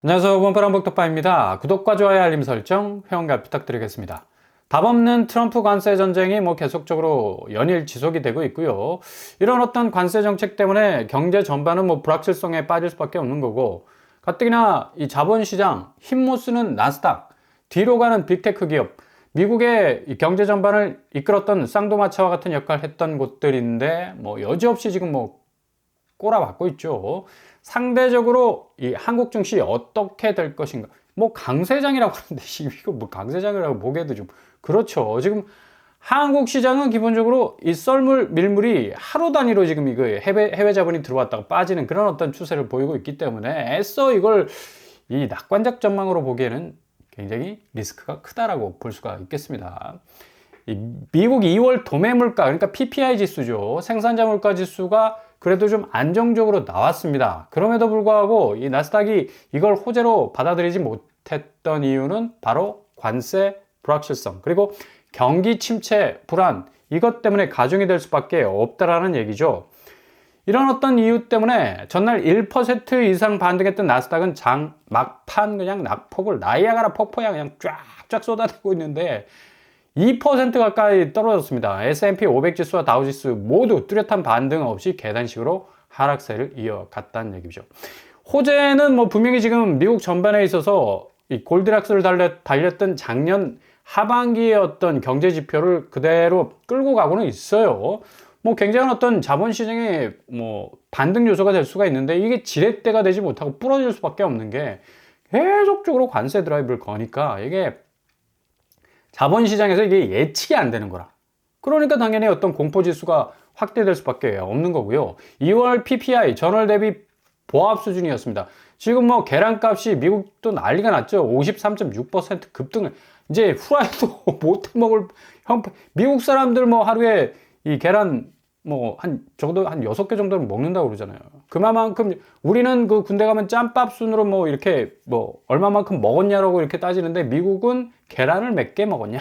안녕하세요. 원파란복덕바입니다. 구독과 좋아요, 알림 설정, 회원가입 부탁드리겠습니다. 답없는 트럼프 관세 전쟁이 계속적으로 연일 지속이 되고 있고요. 이런 어떤 관세 정책 때문에 경제 전반은 불확실성에 빠질 수밖에 없는 거고, 가뜩이나 이 자본시장 힘 못 쓰는 나스닥, 뒤로 가는 빅테크 기업, 미국의 이 경제 전반을 이끌었던 쌍도마차와 같은 역할을 했던 곳들인데 여지없이 지금 꼬라박고 있죠. 상대적으로 이 한국 증시 어떻게 될 것인가? 강세장이라고 하는데 이거 강세장이라고 보기에도 좀 그렇죠. 지금 한국 시장은 기본적으로 이 썰물 밀물이 하루 단위로 지금 이거 해외 자본이 들어왔다가 빠지는 그런 어떤 추세를 보이고 있기 때문에 애써 이걸 이 낙관적 전망으로 보기에는 굉장히 리스크가 크다라고 볼 수가 있겠습니다. 미국 2월 도매 물가, 그러니까 PPI 지수죠. 생산자 물가 지수가 그래도 좀 안정적으로 나왔습니다. 그럼에도 불구하고 이 나스닥이 이걸 호재로 받아들이지 못했던 이유는 바로 관세 불확실성, 그리고 경기 침체 불안, 이것 때문에 가중이 될 수밖에 없다라는 얘기죠. 이런 어떤 이유 때문에 전날 1% 이상 반등했던 나스닥은 장 막판 그냥 낙폭을 나이아가라 폭포야 그냥 쫙쫙 쏟아내고 있는데 2% 가까이 떨어졌습니다. S&P 500 지수와 다우 지수 모두 뚜렷한 반등 없이 계단식으로 하락세를 이어갔다는 얘기죠. 호재는 분명히 지금 미국 전반에 있어서 이 골드락스를 달렸던 작년 하반기의 어떤 경제 지표를 그대로 끌고 가고는 있어요. 굉장한 어떤 자본시장의 반등 요소가 될 수가 있는데 이게 지렛대가 되지 못하고 부러질 수밖에 없는 게 계속적으로 관세 드라이브를 거니까 이게 자본시장에서 이게 예측이 안 되는 거라. 그러니까 당연히 어떤 공포지수가 확대될 수밖에 없는 거고요. 2월 PPI 전월 대비 보합 수준이었습니다. 지금 계란값이 미국도 난리가 났죠. 53.6% 급등을. 이제 후라이도 못 해먹을 미국 사람들 하루에 이 계란 적어도 한 6개 정도는 먹는다고 그러잖아요. 그만큼 우리는 그 군대 가면 짬밥 순으로 이렇게 얼마만큼 먹었냐라고 이렇게 따지는데 미국은 계란을 몇 개 먹었냐?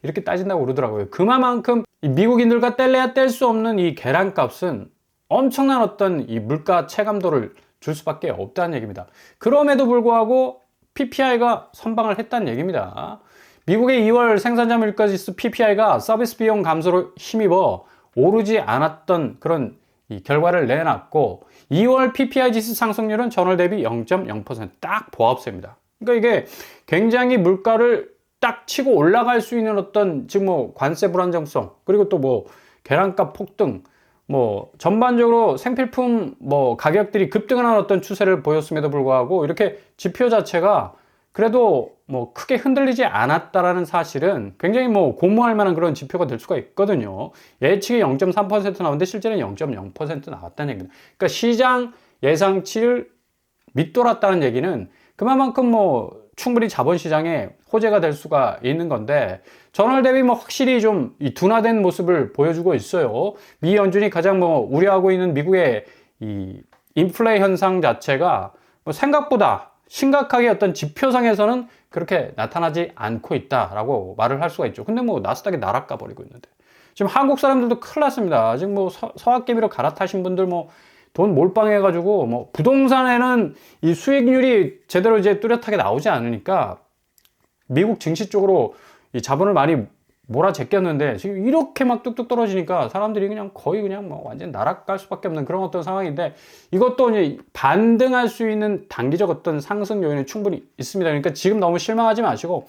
이렇게 따진다고 그러더라고요. 그만큼 이 미국인들과 뗄래야 뗄 수 없는 이 계란값은 엄청난 어떤 이 물가 체감도를 줄 수밖에 없다는 얘기입니다. 그럼에도 불구하고 PPI가 선방을 했다는 얘기입니다. 미국의 2월 생산자 물가지수 PPI가 서비스 비용 감소로 힘입어 오르지 않았던 그런 이 결과를 내놨고 2월 PPI 지수 상승률은 전월 대비 0.0%딱 보합세입니다. 그러니까 이게 굉장히 물가를 딱 치고 올라갈 수 있는 어떤 지금 관세 불안정성 그리고 또 계란값 폭등 전반적으로 생필품 가격들이 급등하는 어떤 추세를 보였음에도 불구하고 이렇게 지표 자체가 그래도 크게 흔들리지 않았다라는 사실은 굉장히 고무할 만한 그런 지표가 될 수가 있거든요. 예측이 0.3% 나오는데 실제는 0.0% 나왔다는 얘기입니다. 그러니까 시장 예상치를 밑돌았다는 얘기는 그만큼 충분히 자본시장에 호재가 될 수가 있는 건데 전월 대비 확실히 좀 이 둔화된 모습을 보여주고 있어요. 미 연준이 가장 우려하고 있는 미국의 이 인플레 현상 자체가 생각보다 심각하게 어떤 지표상에서는 그렇게 나타나지 않고 있다라고 말을 할 수가 있죠. 근데 나스닥이 날아가 버리고 있는데 지금 한국 사람들도 큰일 났습니다. 지금 서학개미로 갈아타신 분들 돈 몰빵해 가지고 부동산에는 이 수익률이 제대로 이제 뚜렷하게 나오지 않으니까 미국 증시 쪽으로 이 자본을 많이 몰아제꼈는데 지금 이렇게 뚝뚝 떨어지니까 사람들이 그냥 거의 그냥 완전 날아갈 수밖에 없는 그런 어떤 상황인데 이것도 이제 반등할 수 있는 단기적 어떤 상승 요인이 충분히 있습니다. 그러니까 지금 너무 실망하지 마시고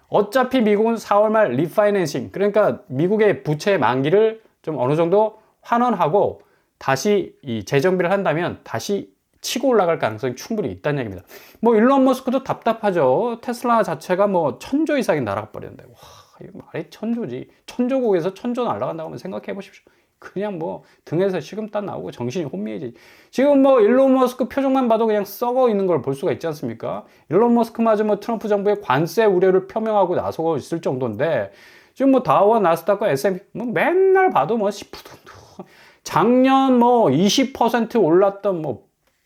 어차피 미국은 4월 말 리파이낸싱 그러니까 미국의 부채 만기를 좀 어느 정도 환원하고 다시 이 재정비를 한다면 다시 치고 올라갈 가능성이 충분히 있다는 얘기입니다. 일론 머스크도 답답하죠. 테슬라 자체가 1000조 이상이 날아가 버렸는데 와 이거 말이 천조지. 천조국에서 천조 날아간다고 하면 생각해 보십시오. 그냥 등에서 식은땀 나오고 정신이 혼미해지. 지금 일론 머스크 표정만 봐도 그냥 썩어 있는 걸 볼 수가 있지 않습니까? 일론 머스크마저 트럼프 정부의 관세 우려를 표명하고 나서고 있을 정도인데 지금 다우와 나스닥과 S&P 맨날 봐도 10% 작년 20% 올랐던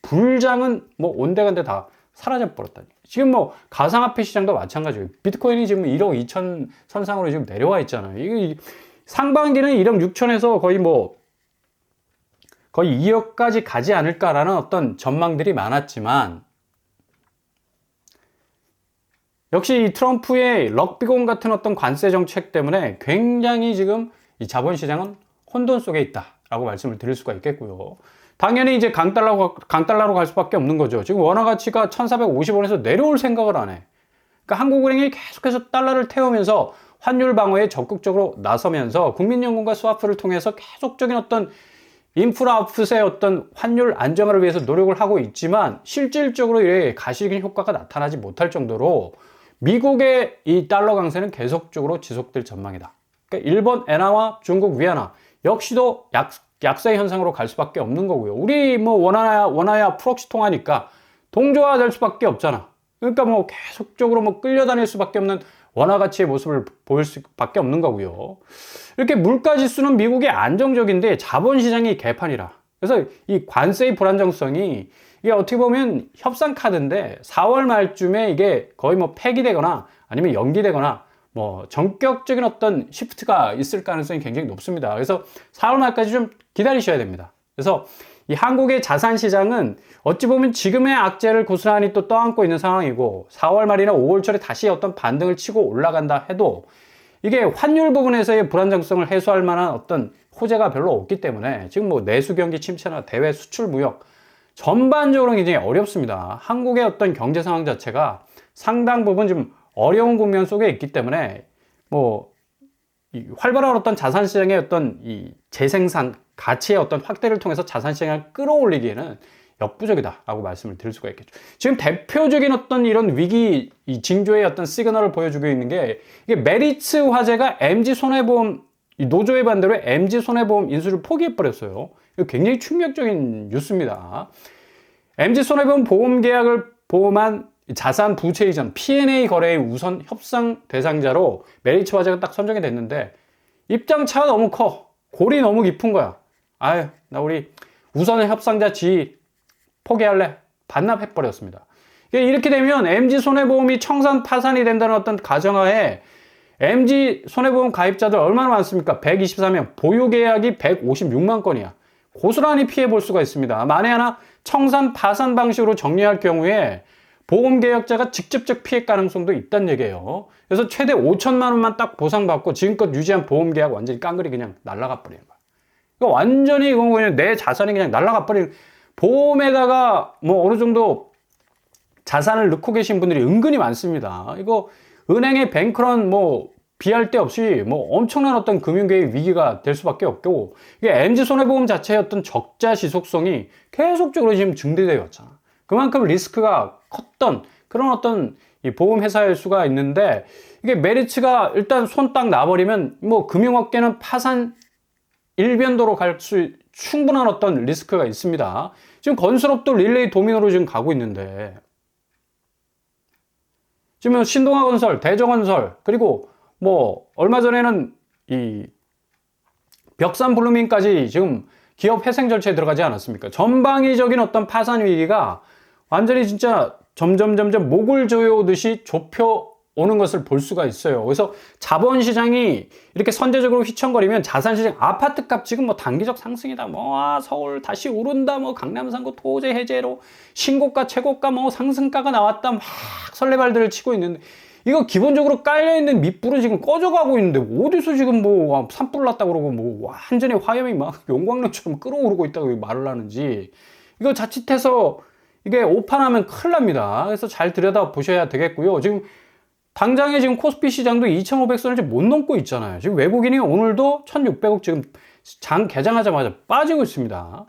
불장은 온데간데 다 사라져 버렸다니. 지금 가상화폐 시장도 마찬가지예요. 비트코인이 지금 1억 2천 선상으로 지금 내려와 있잖아요. 이게 상반기는 1억 6천에서 거의 2억까지 가지 않을까라는 어떤 전망들이 많았지만 역시 이 트럼프의 럭비공 같은 어떤 관세 정책 때문에 굉장히 지금 이 자본시장은 혼돈 속에 있다라고 말씀을 드릴 수가 있겠고요. 당연히 이제 강달러로 갈 수밖에 없는 거죠. 지금 원화 가치가 1450원에서 내려올 생각을 안 해. 그러니까 한국은행이 계속해서 달러를 태우면서 환율 방어에 적극적으로 나서면서 국민연금과 스와프를 통해서 계속적인 어떤 인프라 업셋의 어떤 환율 안정화를 위해서 노력을 하고 있지만 실질적으로 이렇게 가시적인 효과가 나타나지 못할 정도로 미국의 이 달러 강세는 계속적으로 지속될 전망이다. 그러니까 일본 엔화와 중국 위안화 역시도 약세 현상으로 갈 수밖에 없는 거고요. 우리 뭐 원화야 프록시 통하니까 동조화 될 수밖에 없잖아. 그러니까 뭐 계속적으로 뭐 끌려다닐 수밖에 없는 원화 가치의 모습을 보일 수밖에 없는 거고요. 이렇게 물가 지수는 미국이 안정적인데 자본시장이 개판이라. 그래서 이 관세의 불안정성이 이게 어떻게 보면 협상 카드인데 4월 말쯤에 이게 거의 뭐 폐기되거나 아니면 연기되거나 뭐 전격적인 어떤 시프트가 있을 가능성이 굉장히 높습니다. 그래서 4월 말까지 좀 기다리셔야 됩니다. 그래서 이 한국의 자산 시장은 어찌 보면 지금의 악재를 고스란히 또 떠안고 있는 상황이고 4월 말이나 5월 초에 다시 어떤 반등을 치고 올라간다 해도 이게 환율 부분에서의 불안정성을 해소할 만한 어떤 호재가 별로 없기 때문에 지금 뭐 내수 경기 침체나 대외 수출 무역 전반적으로 굉장히 어렵습니다. 한국의 어떤 경제 상황 자체가 상당 부분 좀 어려운 국면 속에 있기 때문에 뭐 이 활발한 어떤 자산 시장의 어떤 이 재생산 가치의 어떤 확대를 통해서 자산 시장을 끌어올리기에는 역부족이다라고 말씀을 드릴 수가 있겠죠. 지금 대표적인 어떤 이런 위기 이 징조의 어떤 시그널을 보여주고 있는 게 이게 메리츠 화재가 MG 손해보험 이 노조의 반대로 MG 손해보험 인수를 포기해 버렸어요. 이거 굉장히 충격적인 뉴스입니다. MG 손해보험 보험 계약을 보험한 자산 부채 이전 P&A 거래의 우선 협상 대상자로 메리츠 화재가 딱 선정이 됐는데 입장차가 너무 커. 골이 너무 깊은 거야. 아유, 나 우리 우선의 협상자 지위 포기할래. 반납해버렸습니다. 이렇게 되면 MG손해보험이 청산 파산이 된다는 어떤 가정하에 MG손해보험 가입자들 얼마나 많습니까? 124명, 보유계약이 156만 건이야. 고스란히 피해볼 수가 있습니다. 만에 하나 청산 파산 방식으로 정리할 경우에 보험계약자가 직접적 피해 가능성도 있다는 얘기예요. 그래서 최대 5천만 원만 딱 보상받고 지금껏 유지한 보험계약 완전히 깡그리 그냥 날아가 버리는 거야. 이거 완전히 이건 그냥 내 자산이 그냥 날아가 버리는, 보험에다가 뭐 어느 정도 자산을 넣고 계신 분들이 은근히 많습니다. 이거 은행의 뱅크런 뭐 비할 데 없이 뭐 엄청난 어떤 금융계의 위기가 될 수밖에 없고, 이게 MG손해보험 자체의 어떤 적자 지속성이 계속적으로 지금 증대되어 왔잖아. 그만큼 리스크가 컸던 그런 어떤 이 보험회사일 수가 있는데, 이게 메리츠가 일단 손 딱 놔버리면 뭐 금융업계는 파산 일변도로 갈 수 충분한 어떤 리스크가 있습니다. 지금 건설업도 릴레이 도미노로 지금 가고 있는데, 지금 신동아건설, 대저건설, 그리고 뭐 얼마 전에는 이 벽산블루민까지 지금 기업 회생 절차에 들어가지 않았습니까? 전방위적인 어떤 파산 위기가 완전히 진짜 점점 목을 조여오듯이 좁혀오는 것을 볼 수가 있어요. 그래서 자본시장이 이렇게 선제적으로 휘청거리면 자산시장, 아파트값 지금 뭐 단기적 상승이다, 뭐 서울 다시 오른다, 뭐 강남상고 토제 해제로 신고가 최고가 뭐 상승가가 나왔다, 막 설레발들을 치고 있는데, 이거 기본적으로 깔려있는 밑불은 지금 꺼져가고 있는데 어디서 지금 뭐 산불 났다 그러고 뭐 완전히 화염이 막 용광로처럼 끓어오르고 있다고 말을 하는지, 이거 자칫해서 이게 오판하면 큰일 납니다. 그래서 잘 들여다 보셔야 되겠고요. 지금 당장에 지금 코스피 시장도 2,500선을 지금 못 넘고 있잖아요. 지금 외국인이 오늘도 1,600억 지금 장 개장하자마자 빠지고 있습니다.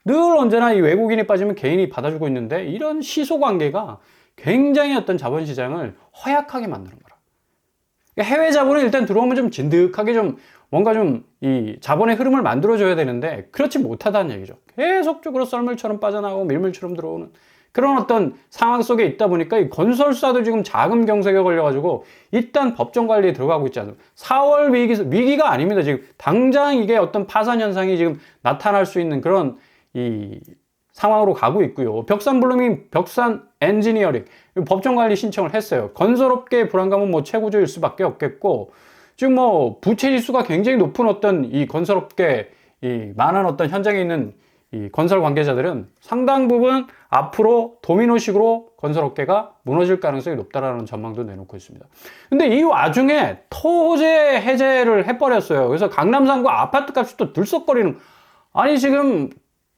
늘 언제나 이 외국인이 빠지면 개인이 받아주고 있는데, 이런 시소관계가 굉장히 어떤 자본시장을 허약하게 만드는 거라. 해외 자본이 일단 들어오면 좀 진득하게 좀 뭔가 좀 이 자본의 흐름을 만들어줘야 되는데 그렇지 못하다는 얘기죠. 계속적으로 썰물처럼 빠져나오고 밀물처럼 들어오는 그런 어떤 상황 속에 있다 보니까 이 건설사도 지금 자금 경색에 걸려가지고 일단 법정 관리에 들어가고 있지 않습니까? 4월 위기가 아닙니다. 지금 당장 이게 어떤 파산 현상이 지금 나타날 수 있는 그런 이 상황으로 가고 있고요. 벽산블루밍, 벽산 엔지니어링 법정 관리 신청을 했어요. 건설업계의 불안감은 뭐 최고조일 수밖에 없겠고, 지금 뭐 부채 지수가 굉장히 높은 어떤 이 건설업계 이 많은 어떤 현장에 있는 이 건설 관계자들은 상당 부분 앞으로 도미노식으로 건설업계가 무너질 가능성이 높다라는 전망도 내놓고 있습니다. 근데 이 와중에 토지 해제를 해버렸어요. 그래서 강남상구 아파트 값이 또 들썩거리는, 아니 지금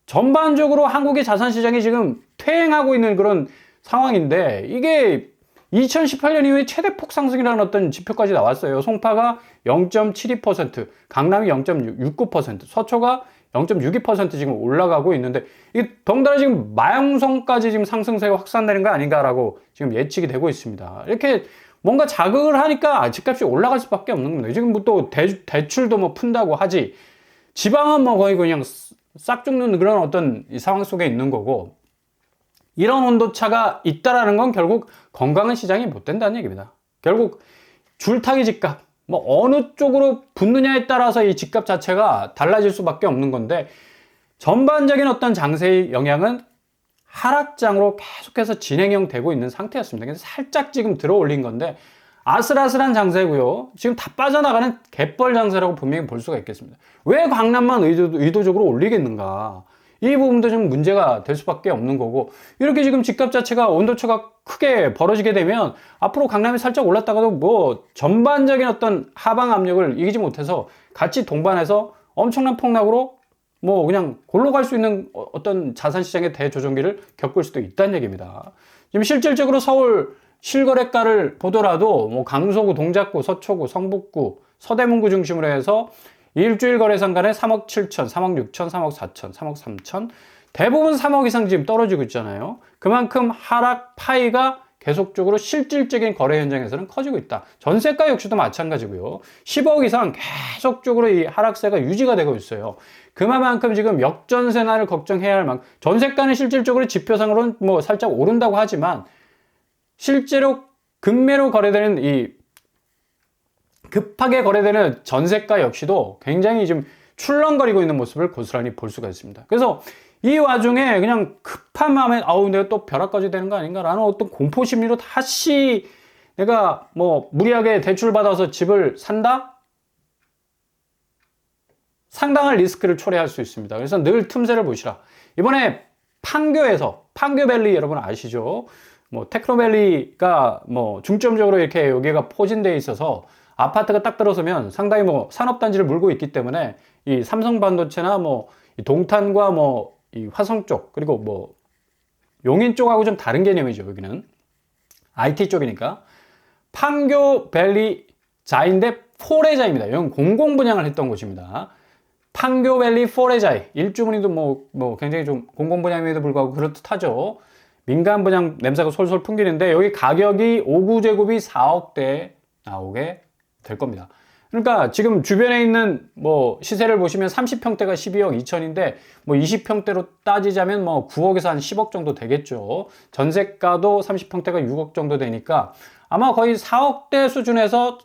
전반적으로 한국의 자산시장이 지금 퇴행하고 있는 그런 상황인데, 이게 2018년 이후에 최대폭 상승이라는 어떤 지표까지 나왔어요. 송파가 0.72%, 강남이 0.69%, 서초가 0.62% 지금 올라가고 있는데, 이게 덩달아 지금 마영성까지 지금 상승세가 확산되는 거 아닌가라고 지금 예측이 되고 있습니다. 이렇게 뭔가 자극을 하니까 집값이 올라갈 수밖에 없는 겁니다. 지금 뭐 또 대출도 뭐 푼다고 하지, 지방은 뭐 거의 그냥 싹 죽는 그런 어떤 이 상황 속에 있는 거고, 이런 온도차가 있다라는 건 결국 건강한 시장이 못 된다는 얘기입니다. 결국 줄타기 집값, 뭐 어느 쪽으로 붙느냐에 따라서 이 집값 자체가 달라질 수밖에 없는 건데, 전반적인 어떤 장세의 영향은 하락장으로 계속해서 진행형 되고 있는 상태였습니다. 그래서 살짝 지금 들어 올린 건데 아슬아슬한 장세고요. 지금 다 빠져나가는 갯벌 장세라고 분명히 볼 수가 있겠습니다. 왜 강남만 의도적으로 올리겠는가? 이 부분도 좀 문제가 될 수밖에 없는 거고, 이렇게 지금 집값 자체가 온도차가 크게 벌어지게 되면 앞으로 강남이 살짝 올랐다가도 뭐 전반적인 어떤 하방 압력을 이기지 못해서 같이 동반해서 엄청난 폭락으로 뭐 그냥 골로 갈 수 있는 어떤 자산시장의 대조정기를 겪을 수도 있다는 얘기입니다. 지금 실질적으로 서울 실거래가를 보더라도 뭐 강서구, 동작구, 서초구, 성북구, 서대문구 중심으로 해서 일주일 거래 상간에 3억 7천, 3억 6천, 3억 4천, 3억 3천, 대부분 3억 이상 지금 떨어지고 있잖아요. 그만큼 하락 파이가 계속적으로 실질적인 거래 현장에서는 커지고 있다. 전세가 역시도 마찬가지고요. 10억 이상 계속적으로 이 하락세가 유지가 되고 있어요. 그만큼 지금 역전세난을 걱정해야 할 만큼, 전세가는 실질적으로 지표상으로는 뭐 살짝 오른다고 하지만 실제로 급매로 거래되는 이 급하게 거래되는 전세가 역시도 굉장히 좀 출렁거리고 있는 모습을 고스란히 볼 수가 있습니다. 그래서 이 와중에 그냥 급한 마음에 아우 내가 또 벼락까지 되는 거 아닌가 라는 어떤 공포 심리로 다시 내가 뭐 무리하게 대출 받아서 집을 산다? 상당한 리스크를 초래할 수 있습니다. 그래서 늘 틈새를 보시라. 이번에 판교에서, 판교밸리 여러분 아시죠? 뭐 테크노밸리가 뭐 중점적으로 이렇게 여기가 포진되어 있어서 아파트가 딱 들어서면 상당히 뭐 산업단지를 물고 있기 때문에 이 삼성반도체나 뭐 이 동탄과 뭐 이 화성 쪽, 그리고 뭐 용인 쪽하고 좀 다른 개념이죠. 여기는 IT 쪽이니까 판교밸리 자인데 포레자입니다. 여기는 공공분양을 했던 곳입니다. 판교밸리 포레자이, 일주문이도 뭐 굉장히 좀 공공분양임에도 불구하고 그렇듯하죠. 민간 분양 냄새가 솔솔 풍기는데 여기 가격이 5구제곱이 4억대에 나오게 될 겁니다. 그러니까 지금 주변에 있는 뭐 시세를 보시면 30평대가 12억 2천인데 뭐 20평대로 따지자면 뭐 9억에서 한 10억 정도 되겠죠. 전세가도 30평대가 6억 정도 되니까 아마 거의 4억대 수준에서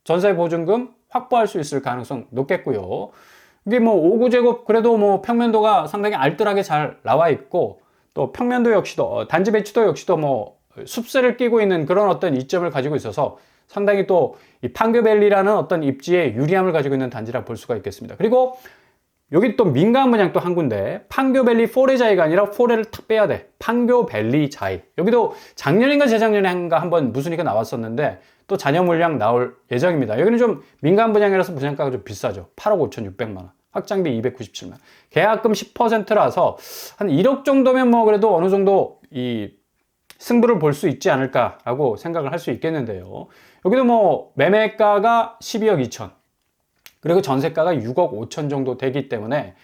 전세 보증금 확보할 수 있을 가능성 높겠고요. 이게 뭐 5구제곱 그래도 뭐 평면도가 상당히 알뜰하게 잘 나와 있고, 또 평면도 역시도 단지 배치도 역시도 뭐 숲세를 끼고 있는 그런 어떤 이점을 가지고 있어서 상당히 또 이 판교밸리라는 어떤 입지에 유리함을 가지고 있는 단지라 볼 수가 있겠습니다. 그리고 여기 또 민간 분양 또 한 군데, 판교밸리 포레자이가 아니라 포레를 탁 빼야 돼. 판교밸리 자이. 여기도 작년인가 재작년인가 한번 무슨 얘기가 나왔었는데 또 잔여 물량 나올 예정입니다. 여기는 좀 민간 분양이라서 분양가가 좀 비싸죠. 8억 5,600만 원. 확장비 297만 원. 계약금 10%라서 한 1억 정도면 뭐 그래도 어느 정도 이 승부를 볼 수 있지 않을까라고 생각을 할 수 있겠는데요. 여기도 뭐 매매가가 12억 2천, 그리고 전세가가 6억 5천 정도 되기 때문에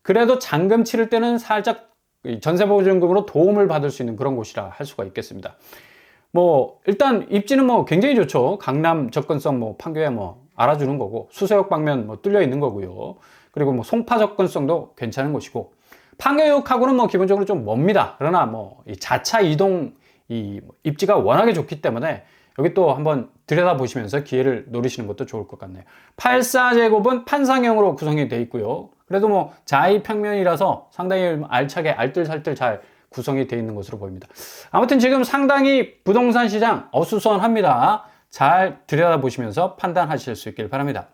그래도 잔금 치를 때는 살짝 전세보증금으로 도움을 받을 수 있는 그런 곳이라 할 수가 있겠습니다. 뭐 일단 입지는 뭐 굉장히 좋죠. 강남 접근성 뭐 판교에 뭐 알아주는 거고, 수서역 방면 뭐 뚫려 있는 거고요. 그리고 뭐 송파 접근성도 괜찮은 곳이고, 판교역하고는 뭐 기본적으로 좀 멉니다. 그러나 뭐 이 자차 이동 이 입지가 워낙에 좋기 때문에 여기 또 한번 들여다보시면서 기회를 노리시는 것도 좋을 것 같네요. 84제곱은 판상형으로 구성이 되어 있고요. 그래도 뭐 자이 평면이라서 상당히 알차게 알뜰살뜰 잘 구성이 되어 있는 것으로 보입니다. 아무튼 지금 상당히 부동산 시장 어수선합니다. 잘 들여다보시면서 판단하실 수 있길 바랍니다.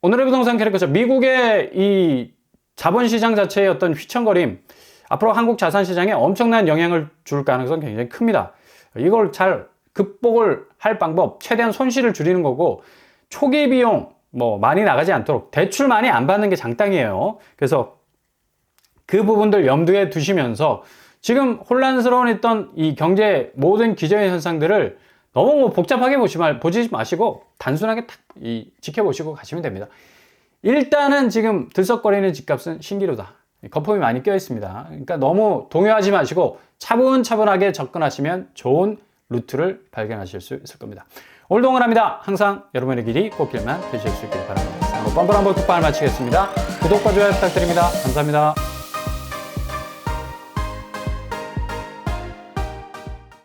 오늘의 부동산 캐릭터, 미국의 이 자본시장 자체의 어떤 휘청거림, 앞으로 한국 자산시장에 엄청난 영향을 줄 가능성이 굉장히 큽니다. 이걸 잘 극복을 할 방법, 최대한 손실을 줄이는 거고, 초기 비용 뭐 많이 나가지 않도록 대출 많이 안 받는 게 장땅이에요. 그래서 그 부분들 염두에 두시면서 지금 혼란스러운 있던 이 경제 모든 기저의 현상들을 너무 뭐 복잡하게 보지 마시고 단순하게 딱 지켜보시고 가시면 됩니다. 일단은 지금 들썩거리는 집값은 신기루다. 거품이 많이 껴 있습니다. 그러니까 너무 동요하지 마시고 차분차분하게 접근하시면 좋은 루트를 발견하실 수 있을 겁니다. 오늘도 응원합니다. 항상 여러분의 길이 꽃길만 되실 수 있길 바랍니다. 뻔뻔한 복tuk발 마치겠습니다. 구독과 좋아요 부탁드립니다. 감사합니다.